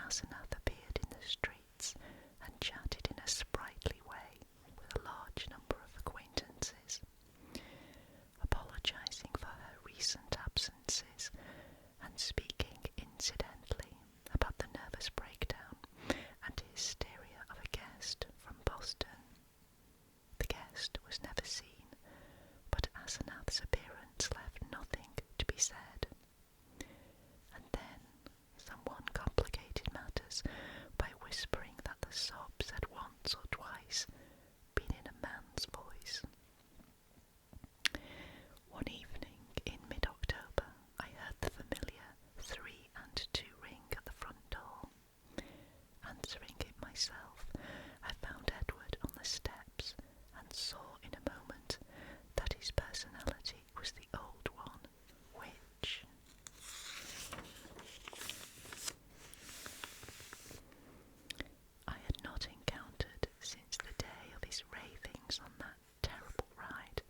Asenath appeared in the streets and chatted in a sprightly way with a large number of acquaintances, apologising for her recent absences and speaking incidentally about the nervous breakdown and hysteria of a guest from Boston. The guest was never seen, but Asenath's appearance left nothing to be said. And then someone complicated matters by whispering that the sobs had once or twice been in a man's voice. One evening in mid-October, I heard the familiar 3 and 2 ring at the front door. Answering it myself, I found Edward on the steps and saw in a moment that his personality was the old one, which I had not encountered since the day of his ravings on that terrible ride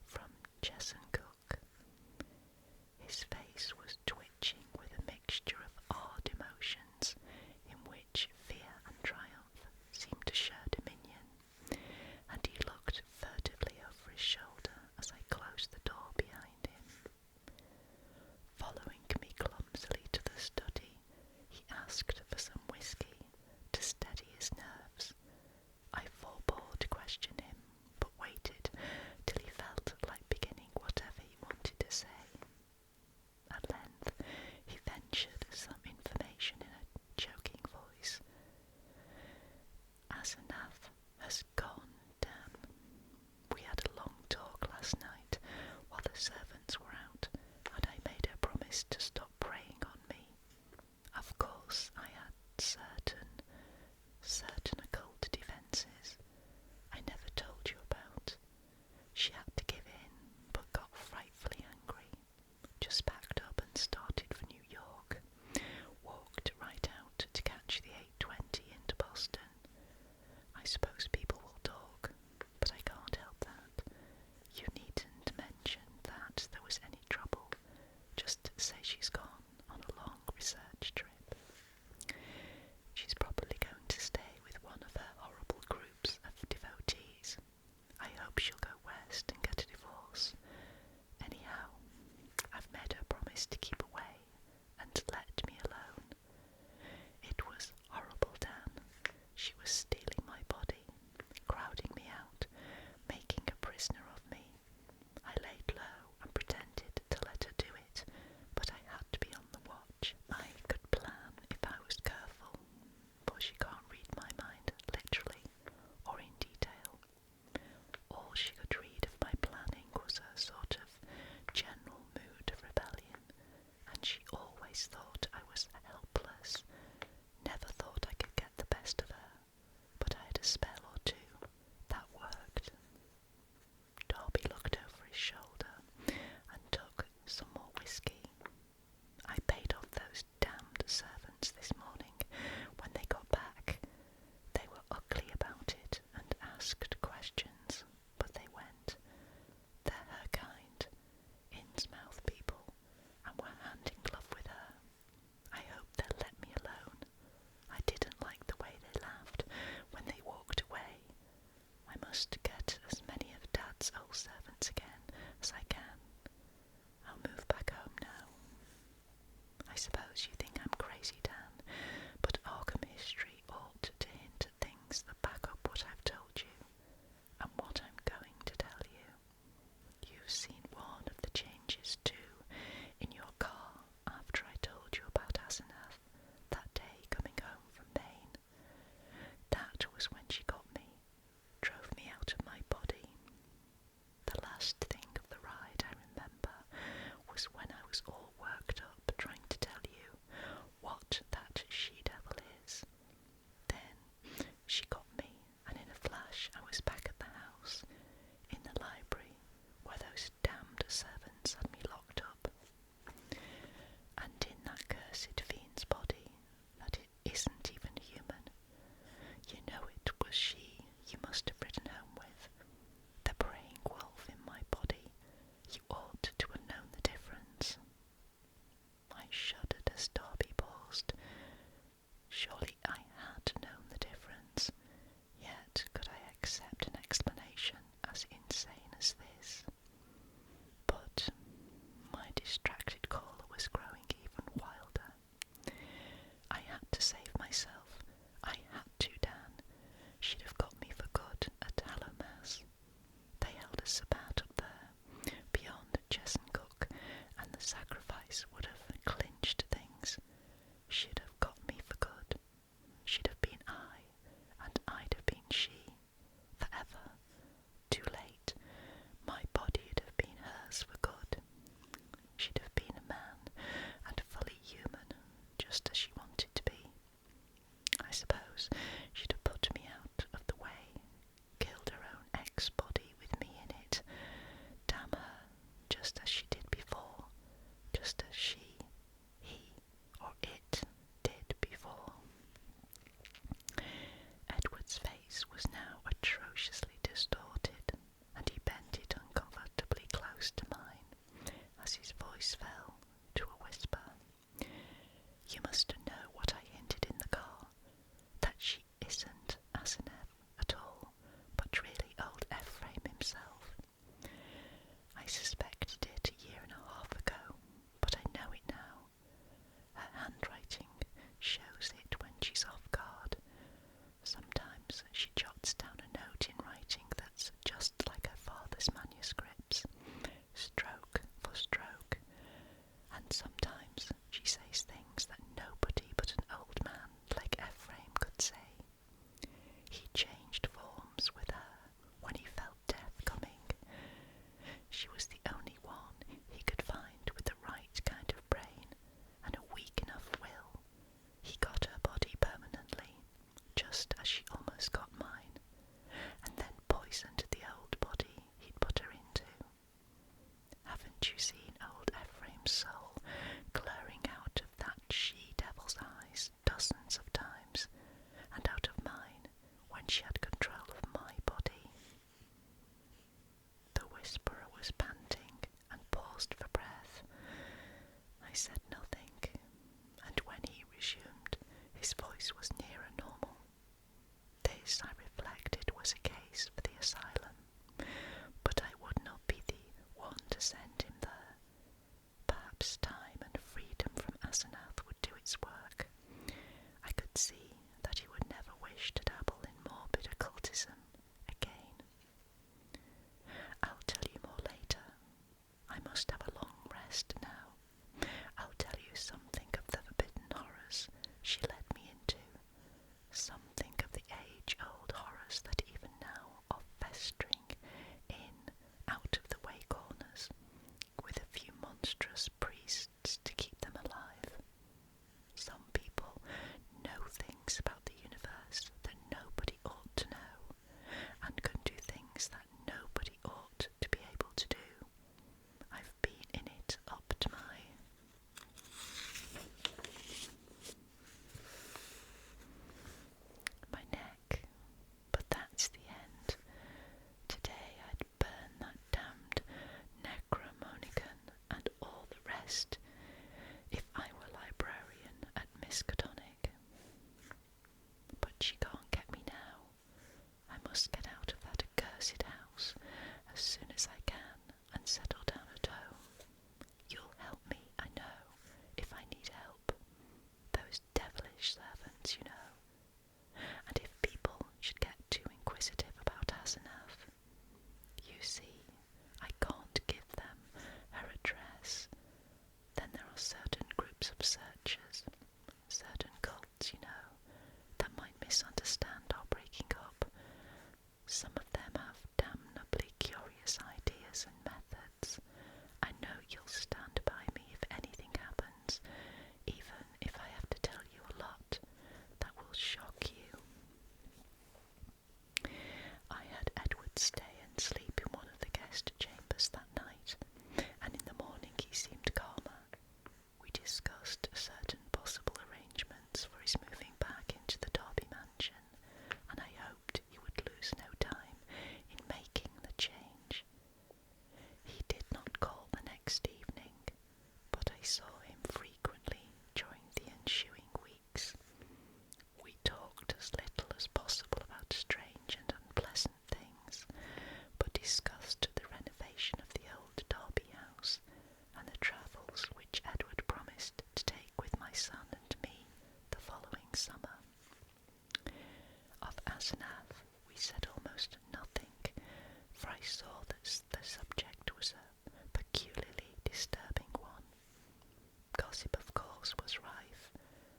from Chesuncook. His face was twitching with a mixture of odd emotions in which fear and triumph seemed to share dominion, and he looked furtively over his shoulder as I closed the door behind him. Following me clumsily to the study, he asked for some whisky to steady his nerves. I forbore to question him, but waited till he felt like beginning whatever he wanted to say. At length he ventured some information in a choking voice. Asenath has gone, Dan. We had a long talk last night while the servants were out, and I made her promise to stop preying on me. Of course I had certain occult defences I never told you about. She had to give in, but got frightfully angry. Just packed up and started for New York. Walked right out to catch the 8:20 into Boston. I suppose people will talk, but I can't help that. You needn't mention that there was any trouble. Just say she's gone on a long research trip. She's probably going to stay with one of her horrible groups of devotees. I hope she'll go west and get a divorce. Anyhow, I've made her promise to keep away and let me alone. It was horrible, Dan. She was stealing my body, crowding me out, making a prisoner of me. I laid low and pretended to let her do it, but I had to be on the watch. I could plan if I was careful, for she can't read my mind literally or in detail. All she could read of my planning was a sort of general mood of rebellion, and she always thought I was helpless, never thought I could get the best of her, but I had a spell or two that worked. Darby looked over his shoulder and took some more whisky. I paid off those damned servants this morning when they got back. They were ugly about it and asked questions, but they went. They're her kind, Innsmouth people, and were hand in glove with her. I hope they'll let me alone. I didn't like the way they laughed when they walked away just as she wanted to be. I suppose she'd have put me out of the way, killed her own ex-body with me in it. Damn her, just as she did before, just as she, he, or it did before. Edward's face was now atrociously distorted, and he bent it uncomfortably close to mine, as his voice fell to a whisper. You must know what I hinted in the car, that she isn't Asenath at all, but really old Ephraim himself. I suspected it a year and a half ago, but I know it now. Her handwriting shows it when she's off guard. Sometimes she jots down a note in writing that's just like her father's manuscripts, stroke for stroke, and sometimes she says things that nobody but an old man like Ephraim could say. He changed forms with her when he felt death coming. She was the only one he could find with the right kind of brain and a weak enough will. He got her body permanently, just as she almost got mine, and then poisoned the old body he'd put her into. Haven't you seen old Ephraim's soul glaring out of that she-devil's eyes dozens of times, and out of mine when she had control of my body? The whisperer was panting and paused for breath. I said nothing, and when he resumed, his voice was nearer normal. This, I reflected, was a case for the asylum, but I would not be the one to send him there. Perhaps time and freedom from Asenath would do its work. I could see that he would never wish to dabble in morbid occultism again. I'll tell you more later. I must have a long rest now. I'll tell you something of the forbidden horrors she led me into, something of the age-old horrors that even now are festering in out-of-the-way corners, with a few monstrous priests to keep them alive. Some people know things about the universe that nobody ought to know, and can do things that nobody ought to be able to do. I've been in it up to my neck, but that's the end. Today I'd burn that damned Necromonicon and all the rest if I were librarian at Miskatonic. But she can't get me now. I must get out of that accursed house as soon as I can and settle down at home. You'll help me, I know, if I need help. Those devilish servants, you know. And if people should get too inquisitive about Asenath, you see, I can't give them her address. Then there are certain groups of searchers, certain cults, you know, that might misunderstand our breaking up. Some of them have damnably curious ideas and methods. I know you'll stand by me if anything happens, even if I have to tell you a lot that will shock you. I had Edward stay and sleep in one of the guest chambers that night, and in the morning he seemed calmer. We discussed certain possible arrangements for his moving back into the Derby mansion, and I hoped he would lose no time in making the change. He did not call the next evening, but I saw him frequently during the ensuing weeks. We talked as little as possible about strange and unpleasant things, but discussed the renovation of the old Derby house and the travels which Edward promised to take with my son and me the following summer. Of Asenath we said almost nothing, for I saw that the subject was a peculiarly disturbing one. Gossip, of course, was rife,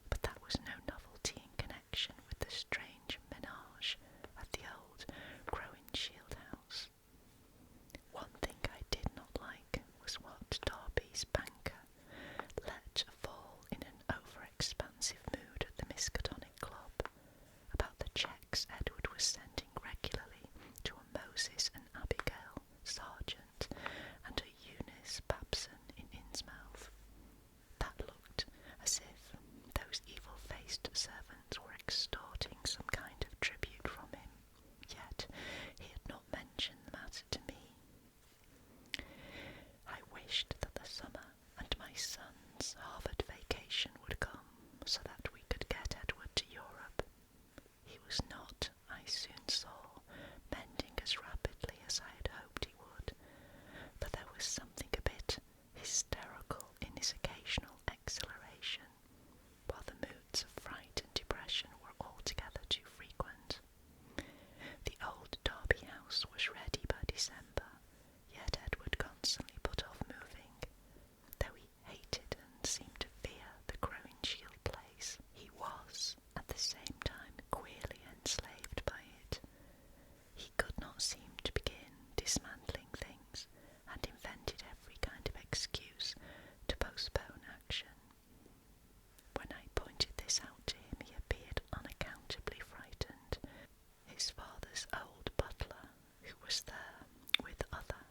but that was no novelty in connection with the strange menage at the old Crowenshield house. One thing I did not like was what Derby's banker let fall in an overexpansive least servants were extorting some kind of tribute from him, yet he had not mentioned the matter to me. I wished that the summer and my son's Harvard vacation would come so that we could get Edward to Europe. He was not, I soon saw, mending as rapidly as I had hoped he would, but there was something a bit hysterical in his occasional exhilaration, while the moods of fright and depression were altogether too frequent. The old Derby house was ready by December, yet Edward constantly put off moving, though he hated and seemed to fear the Crowninshield place. He was, at the same time, queerly enslaved by it. He could not seem to begin dismantling things, and invented every kind of excuse to postpone action. When I pointed this out to him, he appeared unaccountably frightened. His father's old butler, who was there with other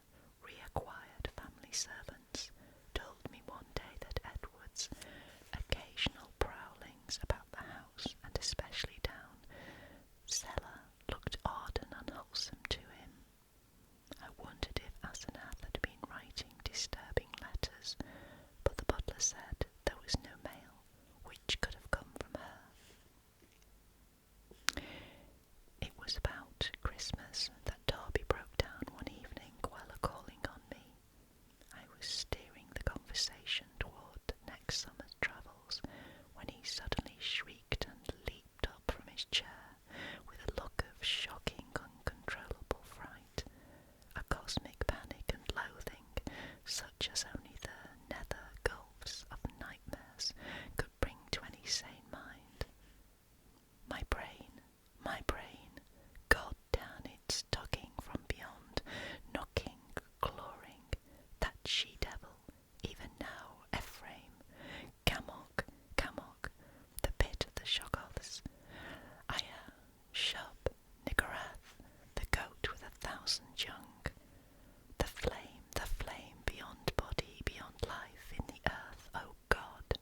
reacquired family servants, told me one day that Edward's occasional prowlings about the house, and especially down cellar, looked odd and unwholesome to him. I wondered if Asenath had been writing disturbing letters, but the butler said there was no mail which could have come from her. It was about Christmas that Darby broke down one evening while calling on me. I was steering the conversation toward next summer's travels when he suddenly shrieked and leaped up from his chair with a look of shocking, uncontrollable fright, a cosmic panic and loathing such as only the nether gulfs of nightmares could bring to any sane mind. My brain, God damn it's tugging from beyond, knocking, clawing, that she-devil, even now, Ephraim, Camok, the pit of the Shoggoths, Aya, Shub, Niggurath, the goat with 1,000 young, the flame beyond body, beyond life, in the earth, O God.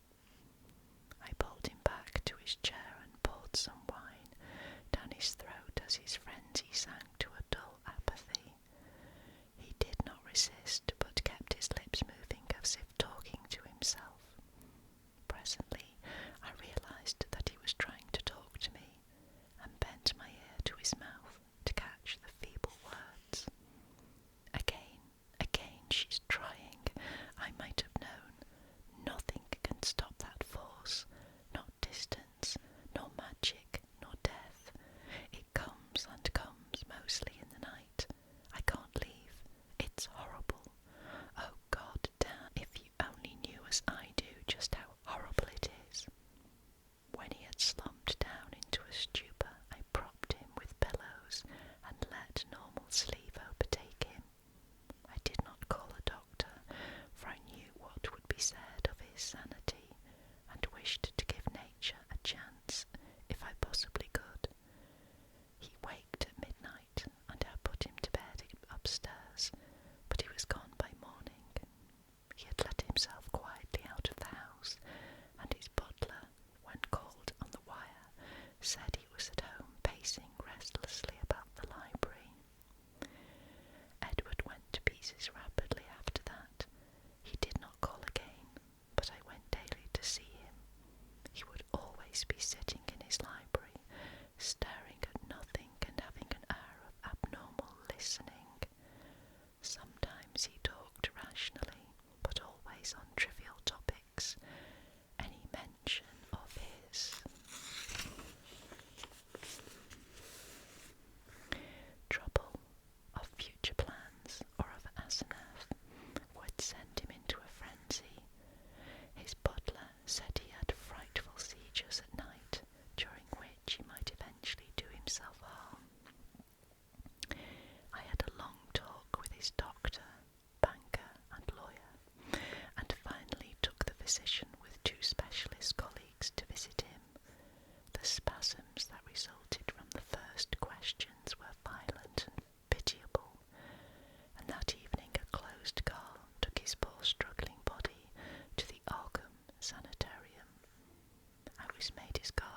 I pulled him back to his chair and poured some wine down his throat as his frenzy sank to a dull apathy. He did not resist, but kept his lips moving as if talking to himself. Presently I realized that he was trying to talk to me, and bent my ear to his mouth to catch the feeble words. Again, she's trying. I might have known. Nothing can stop that force, not distance, nor magic, nor death. It comes and comes, mostly in the night. I can't leave. It's horrible. Oh God damn, if you only knew as I do just how horrible it is. When he had slumped down into a stupor, I propped him with pillows and let normal sleep overtake him. I did not call a doctor, for I knew what would be said of his sanity, and wished to give nature a chance, if I possibly could. He waked at midnight, and I put him to bed upstairs, but he was gone by morning. He had let himself quietly out of the house, and his butler, when called on the wire, said he was at home pacing restlessly about the library. Edward went to pieces rapidly after that. He did not call again, but I went daily to see him. He would always be sitting in his library, staring at nothing and having an air of abnormal listening. Sometimes he talked rationally, but always on trivial topics. Any mention of his trouble, of future plans, or of Asenath would send him into a frenzy. His butler said he had frightful seizures at night, during which he might eventually do himself harm. I had a long talk with his doctor, banker, and lawyer, and finally took the physician with 2 specialist colleagues to visit him. The spasms that resulted from the first questions were violent and pitiable, and that evening a closed car took his poor struggling body to the Arkham Sanitarium. I was made his guardian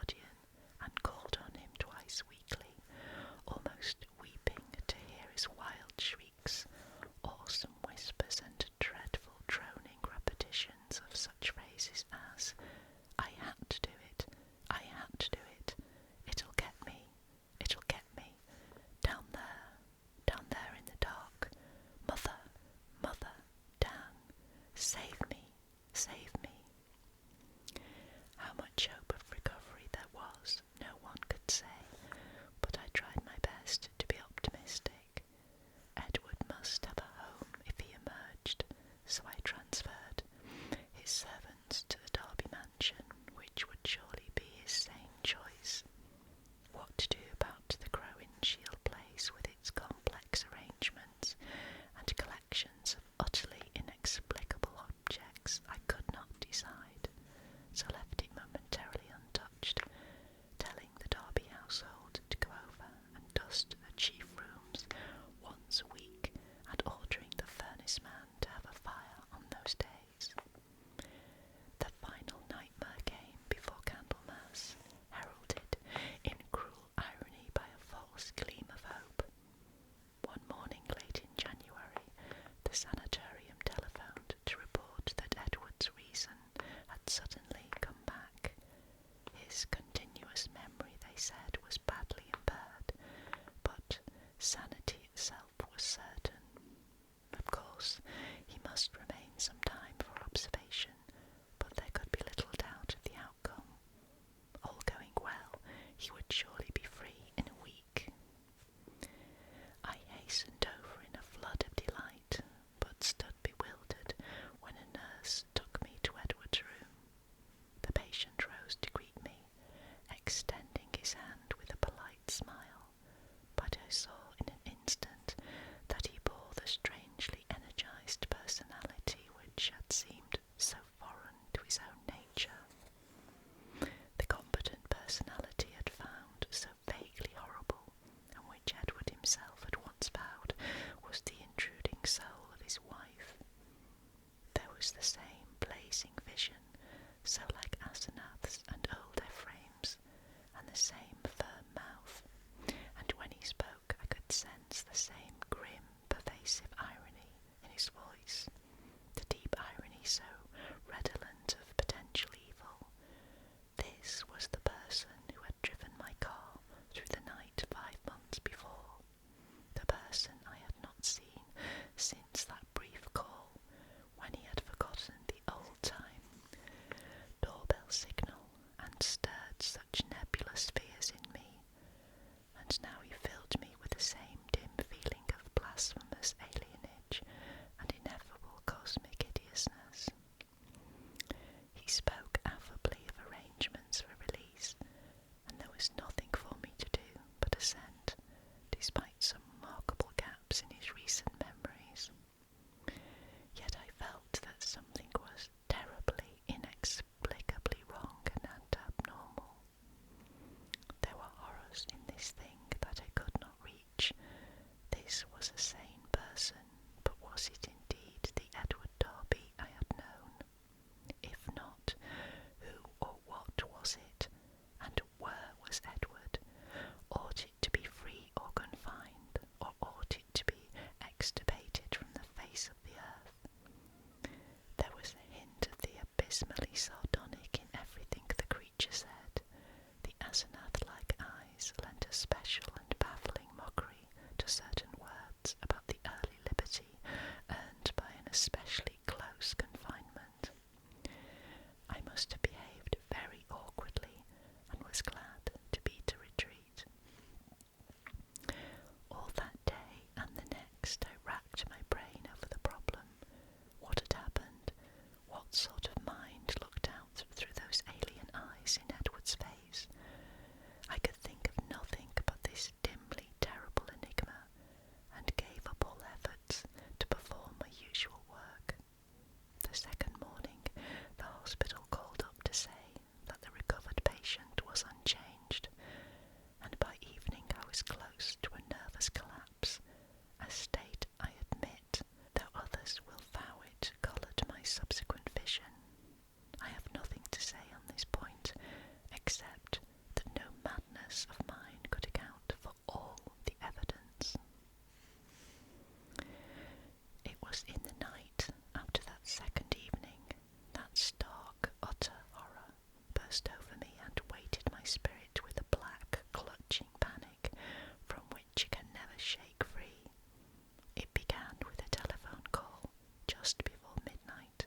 said, was badly impaired, but sanity itself was certain. Of course, he must remain some time for observation, but there could be little doubt of the outcome. All going well, he would surely be free in a week. I hastened over in a flood of delight, but stood bewildered when a nurse took me to Edward's room. The patient rose to greet me, extending his hand with a polite smile, but I saw in an instant that he bore the strangely energised personality which had seemed so foreign to his own nature. The competent personality had found so vaguely horrible, and which Edward himself had once vowed was the intruding soul of his wife. There was the same blazing vision, so like Asenath's and old Ephraim's, and the same firm mouth, and when he spoke I could sense the same grim, pervasive irony in his voice, the deep irony so redolent of potential evil. This was the person who had driven my car through the night 5 months before, the person I had not seen since that brief call when he had forgotten the old-time doorbell signal and stirred such nebulous fears in me, and now he filled me with the same dim feeling of blasphemous alienage and ineffable cosmic hideousness. He spoke affably of arrangements for release, and there was nothing for me to do but assent, despite some remarkable gaps in his recent memories. Yet I felt that something was terribly, inexplicably wrong and abnormal. There were horrors in this thing that I could not reach. This was a sane person, but was it indeed the Edward Darby I had known? If not, who or what was it, and where was Edward? Ought it to be free or confined, or ought it to be extirpated from the face of the earth? There was a hint of the abysmally sardonic in everything the creature said. The Asenath-like eyes lent a special and baffling mockery to certain words about the early liberty earned by an especially close confinement. I must have behaved very awkwardly, and was glad to beat a retreat. All that day and the next I racked my brain over the problem. What had happened? What sort of mind looked out through those alien eyes in Edward's face? I could think of nothing but this dimly terrible enigma, and gave up all efforts to perform my usual work. The second morning, the hospital called up to say that the recovered patient was unchanged, and by evening I was close to a nervous collapse, a state, I admit, though others will vow it, coloured my subsequent vision. I have nothing to say on this point, except that no madness of mine could account for all the evidence. It was in the night after that second evening that stark, utter horror burst over me and weighted my spirit with a black, clutching panic from which you can never shake free. It began with a telephone call just before midnight.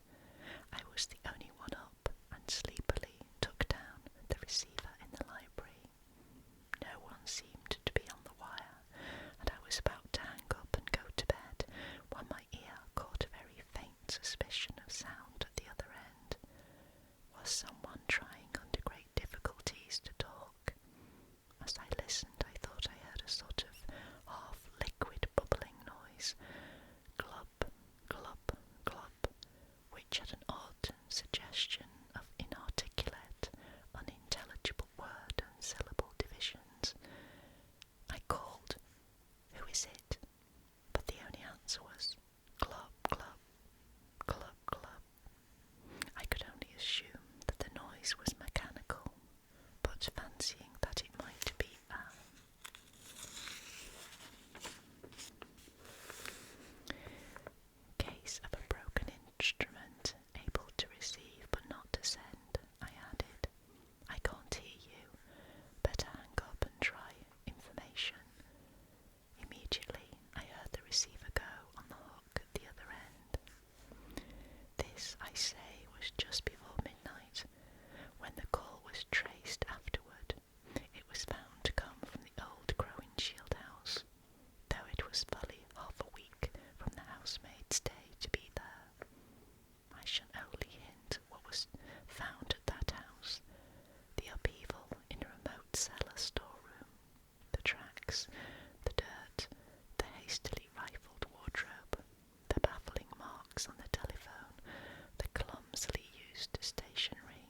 I was the only one up, and sleepily took down the receiver in the library. No one seemed to be on the wire, and I was about to hang up and go to bed when my ear caught a very faint suspicion of sound at the other end. Was someone trying under great difficulties to talk? As I listened, I thought I heard a sort of half-liquid bubbling noise, glub, glub, glub, which had an odd suggestion of inarticulate, unintelligible word and syllable divisions. I called, "Who is it?" but the only answer was glub, glub, glub, glub. bags, the dirt, the hastily rifled wardrobe, the baffling marks on the telephone, the clumsily used stationery,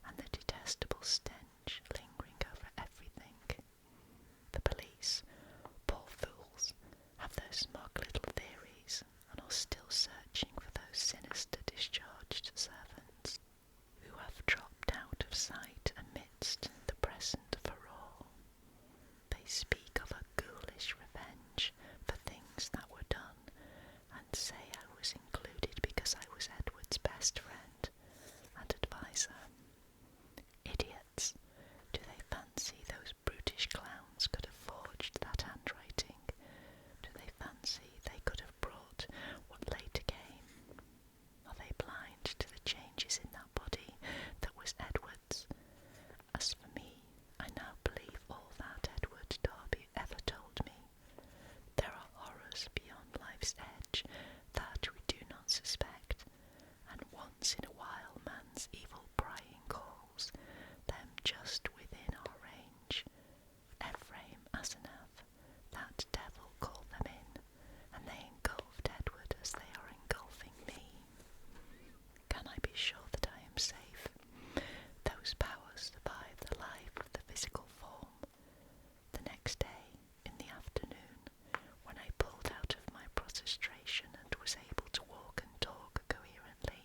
and the detestable stench lingering over everything. The police, poor fools, have their smug little theories and are still searching for those sinister discharged servants who have dropped out of sight amidst the present furore. They speak of a ghoulish revenge for things that were done, and say I was included because I was Edward's best friend and adviser. Idiots! Do they fancy those brutish clowns could have forged that handwriting? Do they fancy they could have brought what later came? Are they blind to the changes in that body that was Edward's? As for me, I now believe all that Edward Darby ever told me. There are horrors beyond life's edge that we do not suspect, and once in a while man's evil prying calls them just within our range. Ephraim Asenath, that devil called them in, and they engulfed Edward as they are engulfing me. Can I be sure that I am safe? Those powers survive the life of the physical form. The next day, in the afternoon, when I pulled out of my prostration and was able to walk and talk coherently,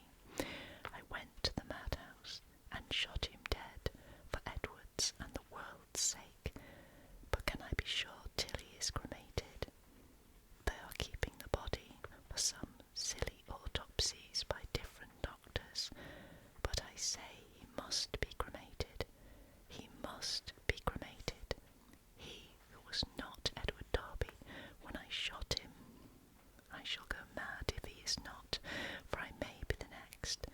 I went to the madhouse and shot him dead for Edward's and the world's sake. But can I be sure Tilly is cremated? They are keeping the body for some silly autopsies by different doctors, but I say he must be cremated. He must be cremated. He who was not Edward Darby when I shot him. I shall go mad if he is not, for I may be the next.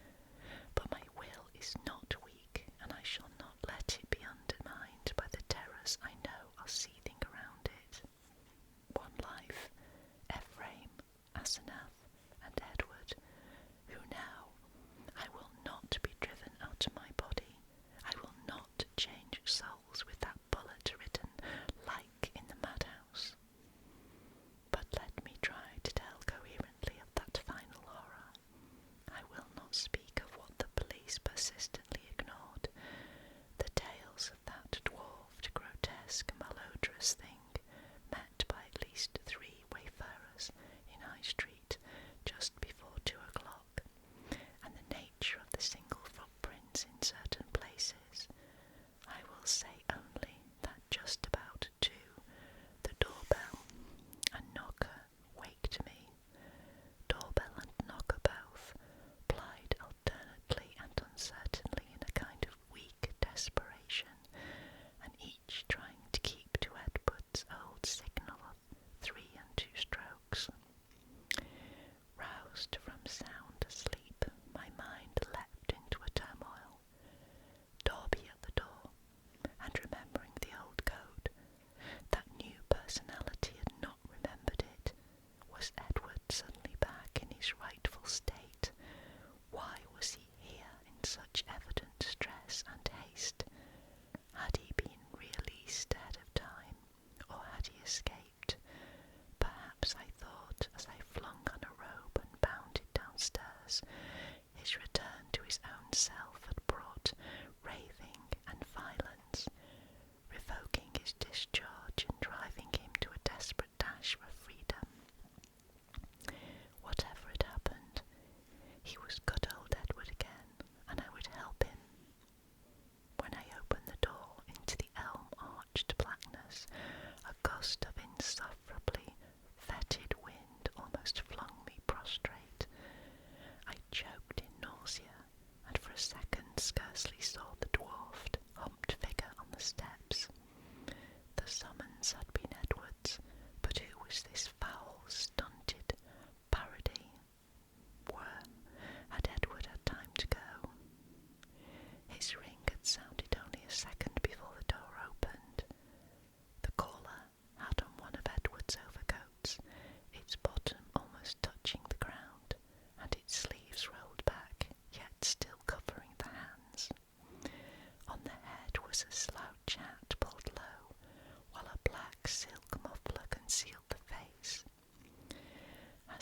But my will is not weak, and I shall not let it be undermined by the terrors I know are seething around it. One life, Ephraim, Asenath, and Edward, who now I will not be driven out of my body. I will not change souls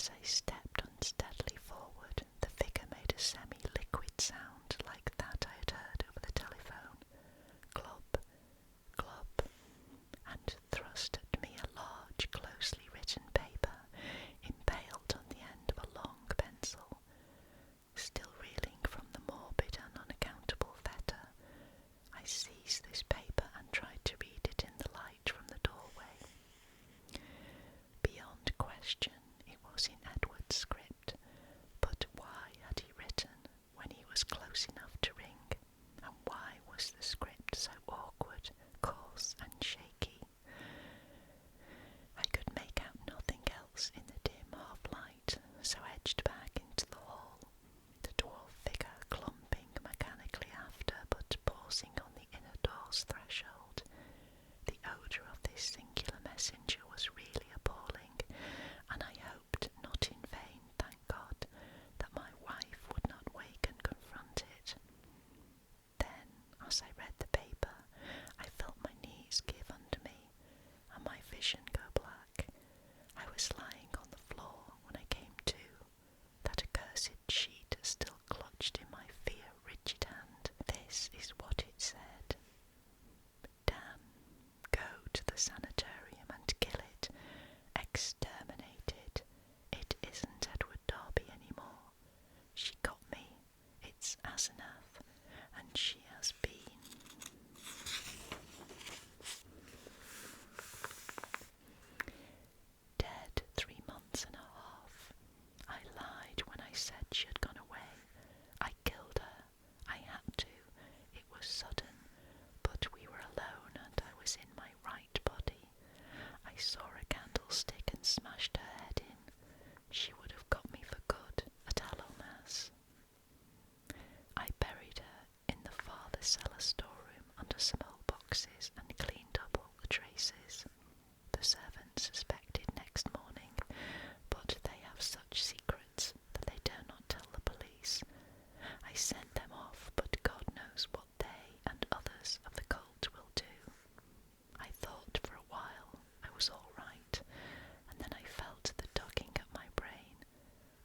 As I stepped unsteadily forward, the figure made a semi-liquid sound like that I had heard over the telephone. Glub, glub, and thrust at me a large, closely written paper, impaled on the end of a long pencil. Still reeling from the morbid and unaccountable fetter, I seized this paper and tried to read it in the light from the doorway. Beyond question, it was in Edward's script, but why had he written when he was close enough to ring, and why was the script so awkward, coarse and shaky? I could make out nothing else in the dim half-light, so edged back into the hall, the dwarf figure clumping mechanically after, but pausing on the inner door's threshold. The odour of this singular messenger was really appalling, and I hoped, not in vain, thank God, that my wife would not wake and confront it. Then, as I read the paper, I felt my knees give under me, and my vision go black. I was lying on the floor when I came to, that accursed sheet still clutched in my fear-rigid hand. This is what it said. Dan, go to the sanitarium and kill it. Exterminate it. It isn't Edward Darby anymore. She got me. It's Asenath, and she has been. Dead 3 months and a half. I lied when I said she had gone away. I killed her. I had to. It was sudden, but we were alone and I was in my right body. I saw a candlestick and smashed her head in. She would have got me for good at Hallowmass. I buried her in the farther cellar storeroom under some old boxes and cleaned up all the traces. The servants suspected next morning, but they have such secrets that they dare not tell the police. I sent them off, but God knows what they and others of the cult will do. I thought for a while I was all right, and then I felt the tugging at my brain.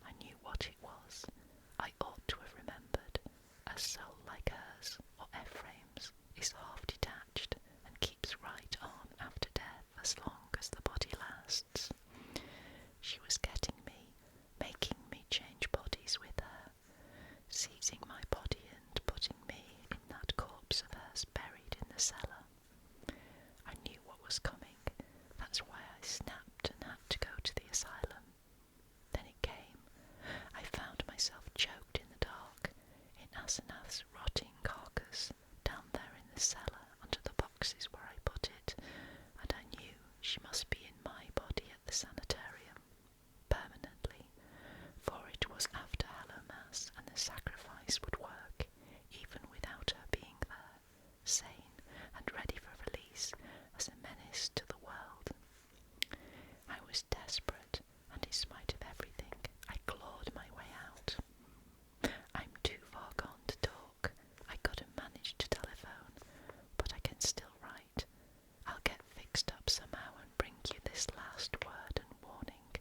I knew what it was. I ought to have remembered. A soul like hers, or Ephraim's, is half detached and keeps right on after death as long as the body lasts. She was getting me, making me change bodies with her, seizing my body and putting me in that corpse of hers buried in the cellar. I knew what was coming. That's why I snapped and had to go to the asylum. Then it came. I found myself choked in the dark, in Asenath's rotting carcass, down there in the cellar under the boxes where I put it, and I knew she must be in my body at the sanitarium, permanently, for it was after Hallowmass and the sacrifice would work, even without her being there, sane and ready for release as a menace to the world. I was desperate, and in spite of everything, I clawed my way out. I'm too far gone to talk. I couldn't manage to telephone, but I can still write. I'll get fixed up somehow and bring you this last word and warning.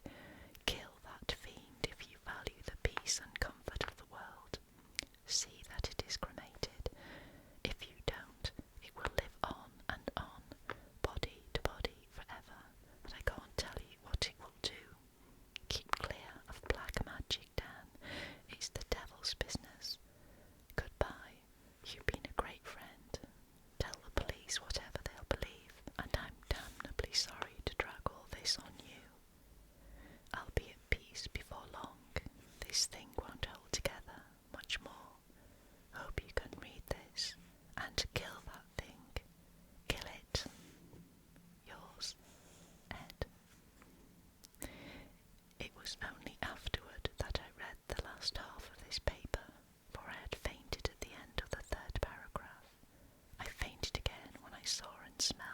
Kill that fiend if you value the peace and comfort of the world. See that it is cremated. If you don't, it will live on and on, body to body forever, but I can't tell you what it will do. Keep clear of black magic, Dan. It's the devil's business. Goodbye. You've been a great friend. Tell the police whatever they'll believe, and I'm damnably sorry to drag all this on you. I'll be at peace before long. This thing won't hold together much more. Hope you can read this, and kill that thing. Kill it. Yours, Ed. It was only afterward that I read the last half of this paper, for I had fainted at the end of the third paragraph. I fainted again when I saw and smelled